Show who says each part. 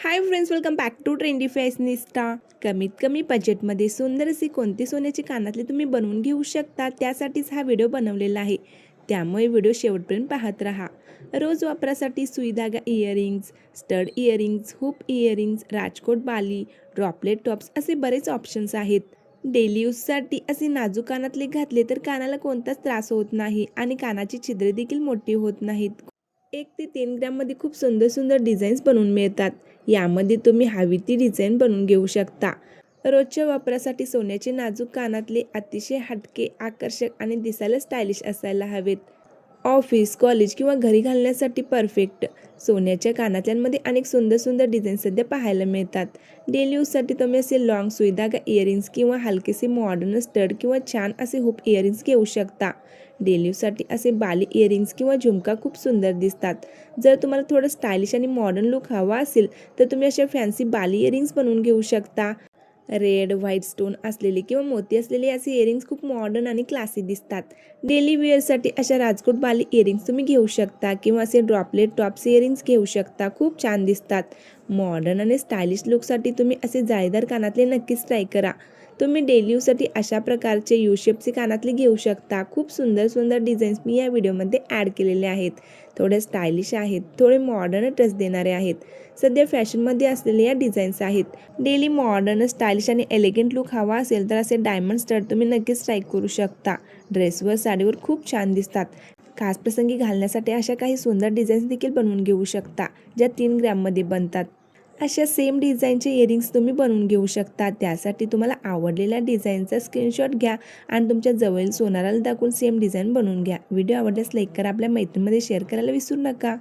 Speaker 1: High friends, welcome back to trendy fashionista. कमीत कमी बजेटमध्ये सुंदर अशी कोणती सोन्याची कानातले तुम्ही बनवून घेऊ शकता, त्यासाठीच हा व्हिडिओ बनवलेला आहे. त्यामुळे व्हिडिओ शेवटपर्यंत पाहत राहा. रोज वापरासाठी सुईधागा earrings, stud earrings, hoop earrings, Rajkot बाली, ड्रॉपलेट टॉप्स असे बरेच ऑप्शन्स आहेत. डेली यूजसाठी असे नाजूक कानातले घातले तर कानाला कोणताच त्रास होत नाही आणि कानाची छिद्रे देखील मोठी होत नाहीत. 1 ते 3 ग्रॅममध्ये खूप सुंदर सुंदर डिझाईन्स बनवून मिळतात. यामध्ये तुम्ही हवी ती डिझाईन बनवून घेऊ शकता. रोजच्या वापरासाठी सोन्याचे नाजूक कानातले अतिशय हटके, आकर्षक आणि दिसायला स्टायलिश असायला हवेत. ऑफिस, कॉलेज किंवा घरी घालण्यासाठी परफेक्ट. सोन्याच्या कानातल्यांमध्ये अनेक सुंदर सुंदर डिझाईन सध्या पाहायला मिळतात. डेली यूजसाठी तुम्ही असे लॉंग सुईधागा इयरिंग्स किंवा हलकेसे मॉडर्न स्टड किंवा छान असे हुप इयरिंग्स घेऊ शकता. डेली यूजसाठी असे बाली इयरिंग्स किंवा झुमका खूप सुंदर दिसतात. जर तुम्हाला थोडं स्टायलिश आणि मॉडर्न लुक हवा असेल तर तुम्ही अशा फॅन्सी बाली इयरिंग्स बनवून घेऊ शकता. रेड, व्हाईट स्टोन असलेले किंवा मोती असलेले असे इयरिंग्स खूप मॉडर्न आणि क्लासी दिसतात. डेली वेअरसाठी अशा राजकोट बाली इयरिंग्स तुम्ही घेऊ शकता किंवा असे ड्रॉपलेट टॉप्स इयरिंग्स घेऊ शकता. खूप छान दिसतात. मॉडर्न आणि स्टायलिश लुकसाठी तुम्ही असे जाळीदार कानातले नक्कीच ट्राय करा. तुम्ही डेली यूजसाठी अशा प्रकारचे यू शेपचे कानातले घेऊ शकता. खूप सुंदर सुंदर डिझाईन्स मी या व्हिडिओमध्ये ॲड केलेले आहेत. थोडे स्टायलिश आहेत, थोडे मॉडर्न टच देणारे आहेत. सध्या फॅशनमध्ये असलेले या डिझाईन्स आहेत. डेली मॉडर्न, स्टायलिश आणि एलिगंट लुक हवा असेल तर असे डायमंड स्टड तुम्ही नक्कीच ट्राय करू शकता. ड्रेसवर, साडीवर खूप छान दिसतात. खास प्रसंगी घालण्यासाठी अशा काही सुंदर डिझाईन्स देखील बनवून घेऊ शकता, ज्या 3 ग्रॅममध्ये बनतात. अशा सेम डिझाईनचे इयरिंग्स तुम्ही बनवून घेऊ शकता. त्यासाठी तुम्हाला आवडलेल्या डिझाईनचा स्क्रीनशॉट घ्या आणि तुमच्या जवळील सोनाराला दाखवून सेम डिझाईन बनवून घ्या. व्हिडिओ आवडल्यास लाईक करा, आपल्या मैत्रिणींमध्ये शेअर करायला विसरू नका.